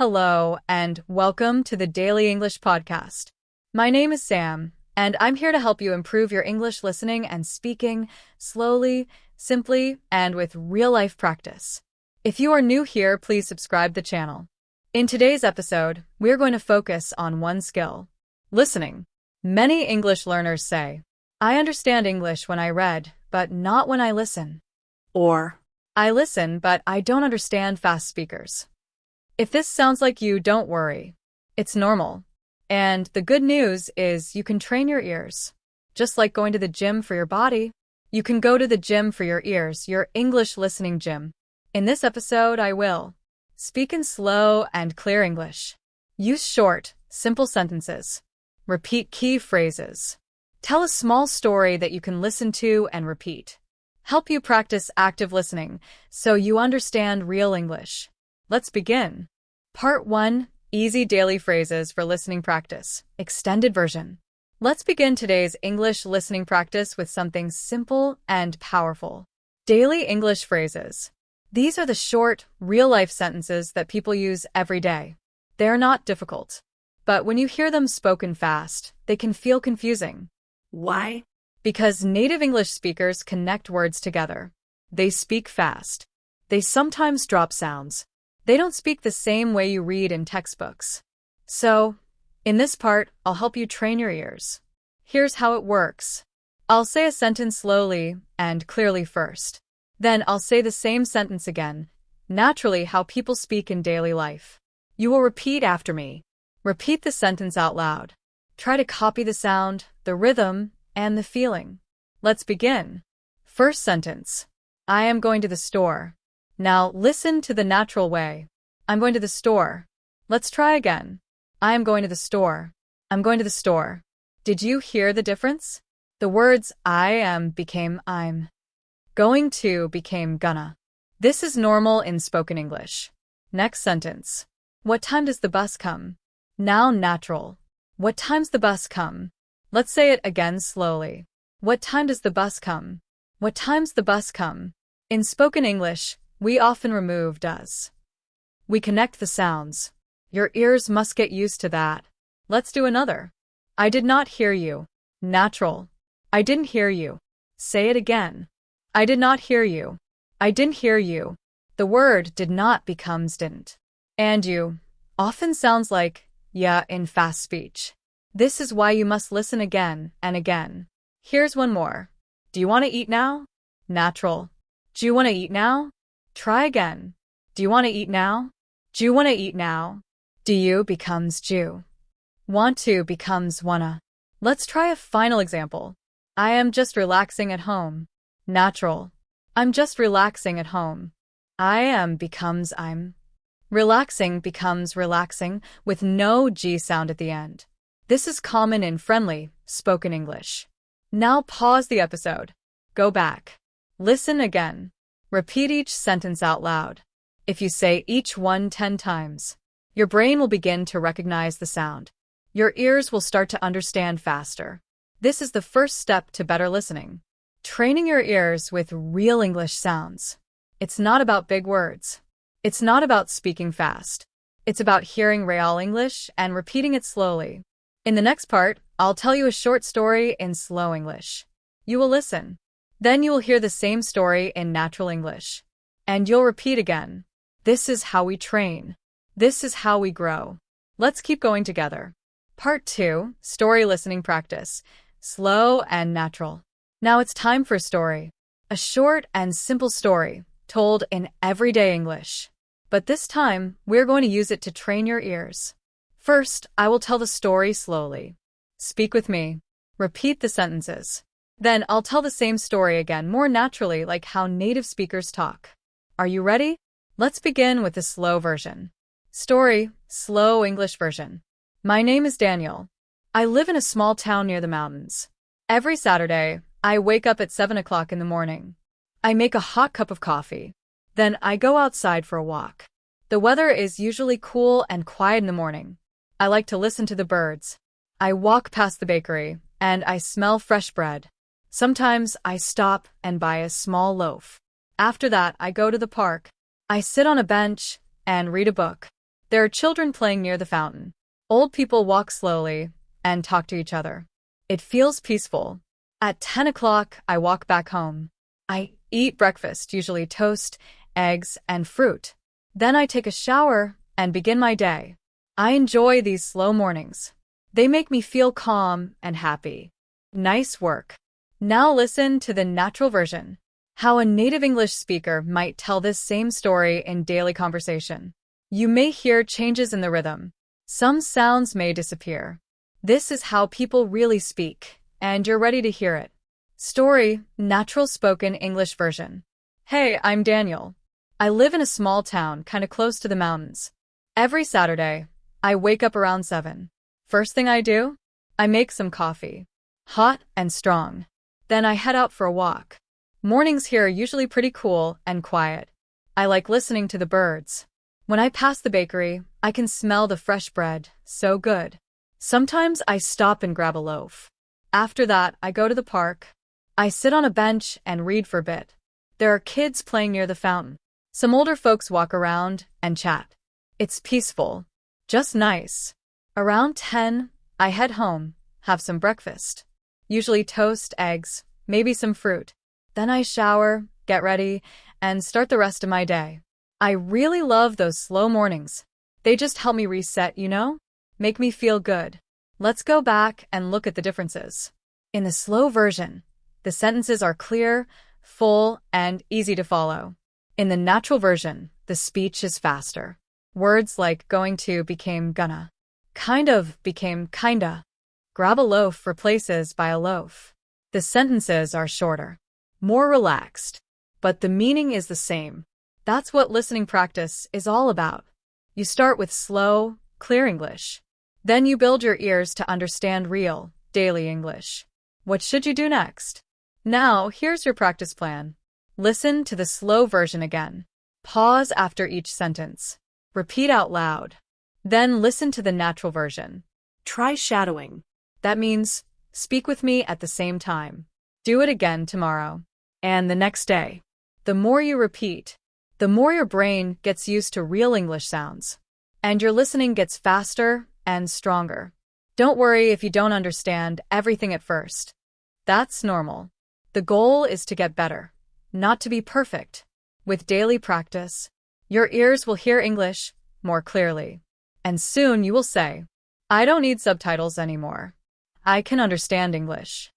Hello, and welcome to the Daily English Podcast. My name is Sam, and I'm here to help you improve your English listening and speaking slowly, simply, and with real-life practice. If you are new here, please subscribe the channel. In today's episode, we're going to focus on one skill: listening. Many English learners say, "I understand English when I read, but not when I listen." Or, "I listen, but I don't understand fast speakers." If this sounds like you, don't worry. It's normal. And the good news is you can train your ears. Just like going to the gym for your body, you can go to the gym for your ears, your English listening gym. In this episode, I will speak in slow and clear English. Use short, simple sentences. Repeat key phrases. Tell a small story that you can listen to and repeat. Help you practice active listening so you understand real English. Let's begin. Part 1. Easy daily phrases for listening practice. Extended version. Let's begin today's English listening practice with something simple and powerful. Daily English phrases. These are the short, real-life sentences that people use every day. They're not difficult. But when you hear them spoken fast, they can feel confusing. Why? Because native English speakers connect words together. They speak fast. They sometimes drop sounds. They don't speak the same way you read in textbooks. So, in this part, I'll help you train your ears. Here's how it works. I'll say a sentence slowly and clearly first. Then I'll say the same sentence again, naturally how people speak in daily life. You will repeat after me. Repeat the sentence out loud. Try to copy the sound, the rhythm, and the feeling. Let's begin. First sentence. I am going to the store. Now listen to the natural way. I'm going to the store. Let's try again. I am going to the store. I'm going to the store. Did you hear the difference? The words I am became I'm. Going to became gonna. This is normal in spoken English. Next sentence. What time does the bus come? Now natural. What time's the bus come? Let's say it again slowly. What time does the bus come? What time's the bus come? In spoken English, we often remove does. We connect the sounds. Your ears must get used to that. Let's do another. I did not hear you. Natural. I didn't hear you. Say it again. I did not hear you. I didn't hear you. The word did not becomes didn't. And you often sounds like yeah in fast speech. This is why you must listen again and again. Here's one more. Do you want to eat now? Natural. Do you want to eat now? Try again. Do you want to eat now? Do you want to eat now? Do you becomes do. Want to becomes wanna. Let's try a final example. I am just relaxing at home. Natural. I'm just relaxing at home. I am becomes I'm. Relaxing becomes relaxing with no G sound at the end. This is common in friendly, spoken English. Now pause the episode. Go back. Listen again. Repeat each sentence out loud. If you say each one 10 times, your brain will begin to recognize the sound. Your ears will start to understand faster. This is the first step to better listening. Training your ears with real English sounds. It's not about big words. It's not about speaking fast. It's about hearing real English and repeating it slowly. In the next part, I'll tell you a short story in slow English. You will listen. Then you will hear the same story in natural English. And you'll repeat again. This is how we train. This is how we grow. Let's keep going together. Part 2, Story Listening Practice. Slow and natural. Now it's time for a story. A short and simple story, told in everyday English. But this time, we're going to use it to train your ears. First, I will tell the story slowly. Speak with me. Repeat the sentences. Then I'll tell the same story again more naturally, like how native speakers talk. Are you ready? Let's begin with the slow version. Story, slow English version. My name is Daniel. I live in a small town near the mountains. Every Saturday, I wake up at 7 o'clock in the morning. I make a hot cup of coffee. Then I go outside for a walk. The weather is usually cool and quiet in the morning. I like to listen to the birds. I walk past the bakery, and I smell fresh bread. Sometimes I stop and buy a small loaf. After that, I go to the park. I sit on a bench and read a book. There are children playing near the fountain. Old people walk slowly and talk to each other. It feels peaceful. At 10 o'clock, I walk back home. I eat breakfast, usually toast, eggs, and fruit. Then I take a shower and begin my day. I enjoy these slow mornings. They make me feel calm and happy. Nice work. Now listen to the natural version. How a native English speaker might tell this same story in daily conversation. You may hear changes in the rhythm. Some sounds may disappear. This is how people really speak, and you're ready to hear it. Story, natural spoken English version. Hey, I'm Daniel. I live in a small town kind of close to the mountains. Every Saturday, I wake up around 7. First thing I do? I make some coffee. Hot and strong. Then I head out for a walk. Mornings here are usually pretty cool and quiet. I like listening to the birds. When I pass the bakery, I can smell the fresh bread. So good. Sometimes I stop and grab a loaf. After that, I go to the park. I sit on a bench and read for a bit. There are kids playing near the fountain. Some older folks walk around and chat. It's peaceful. Just nice. Around 10, I head home, have some breakfast. Usually toast, eggs, maybe some fruit. Then I shower, get ready, and start the rest of my day. I really love those slow mornings. They just help me reset, Make me feel good. Let's go back and look at the differences. In the slow version, the sentences are clear, full, and easy to follow. In the natural version, the speech is faster. Words like going to became gonna. Kind of became kinda. Grab a loaf replaces by a loaf. The sentences are shorter, more relaxed, but the meaning is the same. That's what listening practice is all about. You start with slow, clear English. Then you build your ears to understand real, daily English. What should you do next? Now, here's your practice plan. Listen to the slow version again. Pause after each sentence. Repeat out loud. Then listen to the natural version. Try shadowing. That means speak with me at the same time. Do it again tomorrow. And the next day. The more you repeat, the more your brain gets used to real English sounds. And your listening gets faster and stronger. Don't worry if you don't understand everything at first. That's normal. The goal is to get better, not to be perfect. With daily practice, your ears will hear English more clearly. And soon you will say, I don't need subtitles anymore. I can understand English.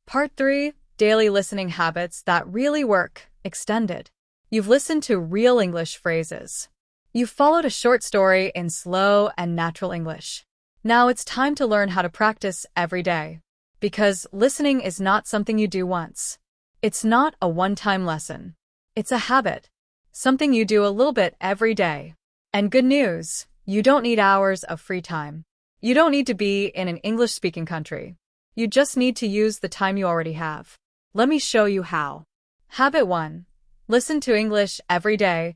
Part 3, Daily Listening Habits That Really Work, Extended. You've listened to real English phrases. You've followed a short story in slow and natural English. Now it's time to learn how to practice every day. Because listening is not something you do once. It's not a one-time lesson. It's a habit. Something you do a little bit every day. And good news, you don't need hours of free time. You don't need to be in an English-speaking country. You just need to use the time you already have. Let me show you how. Habit 1. Listen to English every day,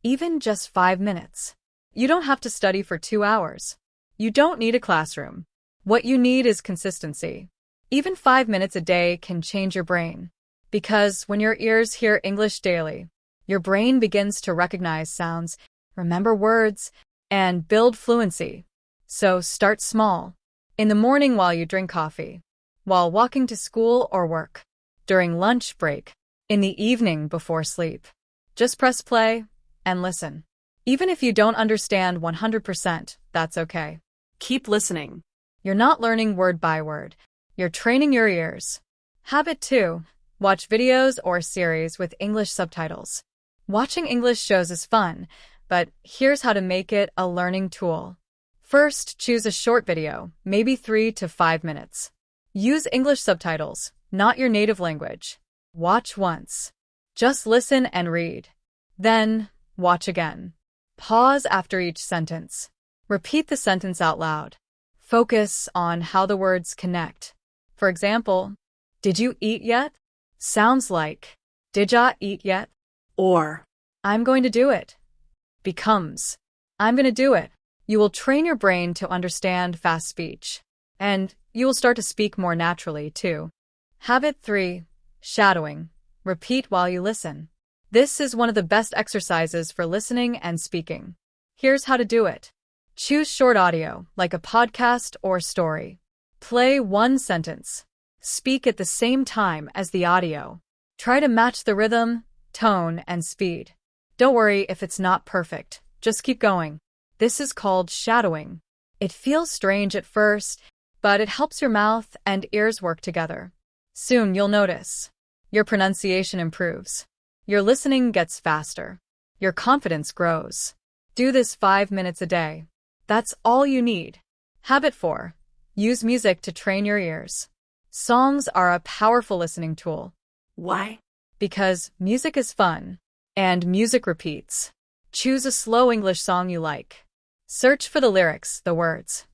even just 5 minutes. You don't have to study for 2 hours. You don't need a classroom. What you need is consistency. Even 5 minutes a day can change your brain. Because when your ears hear English daily, your brain begins to recognize sounds, remember words, and build fluency. So start small. In the morning while you drink coffee. While walking to school or work. During lunch break. In the evening before sleep. Just press play and listen. Even if you don't understand 100%, that's okay. Keep listening. You're not learning word by word. You're training your ears. Habit 2. Watch videos or series with English subtitles. Watching English shows is fun, but here's how to make it a learning tool. First, choose a short video, maybe 3 to 5 minutes. Use English subtitles, not your native language. Watch once. Just listen and read. Then, watch again. Pause after each sentence. Repeat the sentence out loud. Focus on how the words connect. For example, did you eat yet? Sounds like, did ya eat yet? Or, I'm going to do it. Becomes, I'm going to do it. You will train your brain to understand fast speech. And you will start to speak more naturally, too. Habit 3. Shadowing. Repeat while you listen. This is one of the best exercises for listening and speaking. Here's how to do it. Choose short audio, like a podcast or story. Play one sentence. Speak at the same time as the audio. Try to match the rhythm, tone, and speed. Don't worry if it's not perfect. Just keep going. This is called shadowing. It feels strange at first, but it helps your mouth and ears work together. Soon you'll notice. Your pronunciation improves. Your listening gets faster. Your confidence grows. Do this 5 minutes a day. That's all you need. Habit 4. Use music to train your ears. Songs are a powerful listening tool. Why? Because music is fun, and music repeats. Choose a slow English song you like. Search for the lyrics, the words.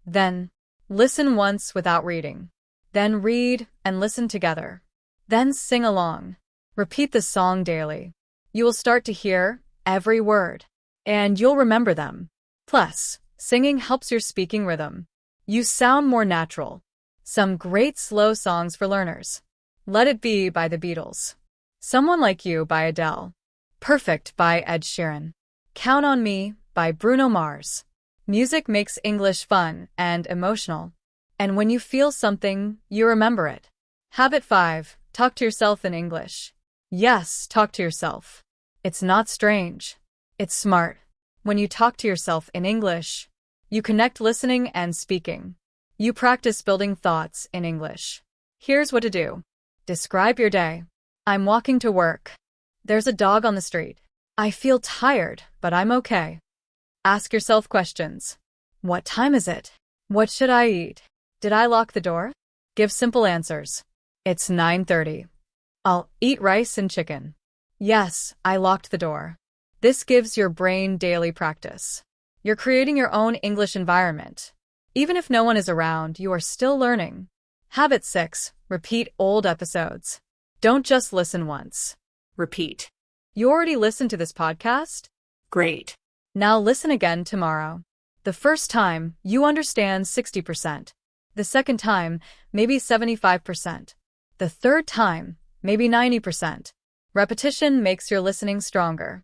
Then, listen once without reading. Then read and listen together. Then sing along. Repeat the song daily. You will start to hear every word, and you'll remember them. Plus, singing helps your speaking rhythm. You sound more natural. Some great slow songs for learners. Let It Be by the Beatles. Someone Like You by Adele. Perfect by Ed Sheeran. Count on Me by Bruno Mars. Music makes English fun and emotional. And when you feel something, you remember it. Habit 5. Talk to yourself in English. Yes, talk to yourself. It's not strange. It's smart. When you talk to yourself in English, you connect listening and speaking. You practice building thoughts in English. Here's what to do. Describe your day. I'm walking to work. There's a dog on the street. I feel tired, but I'm okay. Ask yourself questions. What time is it? What should I eat? Did I lock the door? Give simple answers. It's 9:30. I'll eat rice and chicken. Yes, I locked the door. This gives your brain daily practice. You're creating your own English environment. Even if no one is around, you are still learning. Habit 6. Repeat old episodes. Don't just listen once. Repeat. You already listened to this podcast? Great. Now listen again tomorrow. The first time, you understand 60%. The second time, maybe 75%. The third time, maybe 90%. Repetition makes your listening stronger.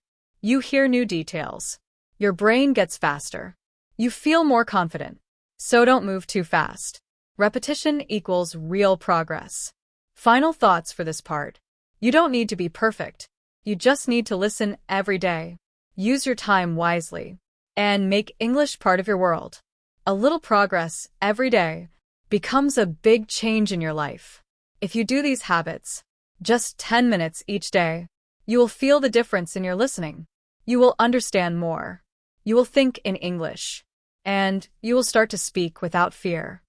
You hear new details. Your brain gets faster. You feel more confident. So don't move too fast. Repetition equals real progress. Final thoughts for this part. You don't need to be perfect. You just need to listen every day. Use your time wisely. And make English part of your world. A little progress every day becomes a big change in your life. If you do these habits, just 10 minutes each day, you will feel the difference in your listening. You will understand more. You will think in English. And you will start to speak without fear.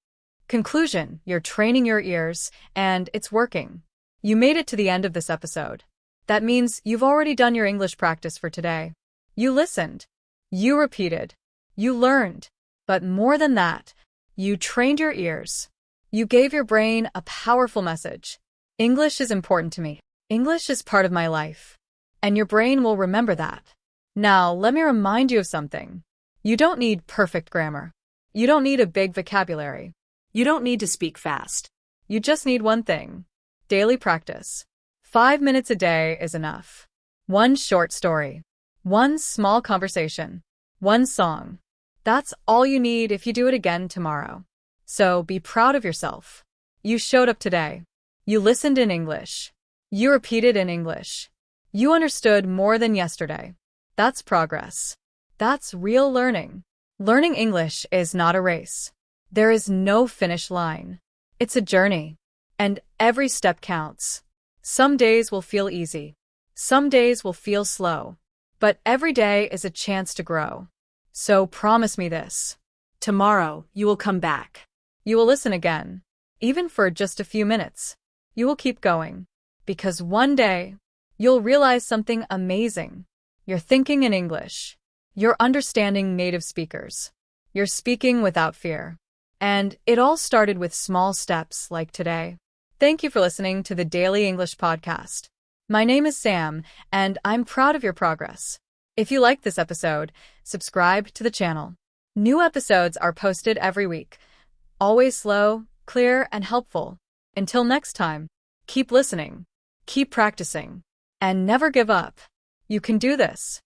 Conclusion, you're training your ears, and it's working. You made it to the end of this episode. That means you've already done your English practice for today. You listened. You repeated. You learned. But more than that, you trained your ears. You gave your brain a powerful message. English is important to me. English is part of my life. And your brain will remember that. Now, let me remind you of something. You don't need perfect grammar. You don't need a big vocabulary. You don't need to speak fast. You just need one thing. Daily practice. 5 minutes a day is enough. One short story. One small conversation. One song. That's all you need if you do it again tomorrow. So be proud of yourself. You showed up today. You listened in English. You repeated in English. You understood more than yesterday. That's progress. That's real learning. Learning English is not a race. There is no finish line. It's a journey. And every step counts. Some days will feel easy. Some days will feel slow. But every day is a chance to grow. So promise me this. Tomorrow, you will come back. You will listen again. Even for just a few minutes. You will keep going. Because one day, you'll realize something amazing. You're thinking in English. You're understanding native speakers. You're speaking without fear. And it all started with small steps like today. Thank you for listening to the Daily English Podcast. My name is Sam, and I'm proud of your progress. If you liked this episode, subscribe to the channel. New episodes are posted every week. Always slow, clear, and helpful. Until next time, keep listening, keep practicing, and never give up. You can do this.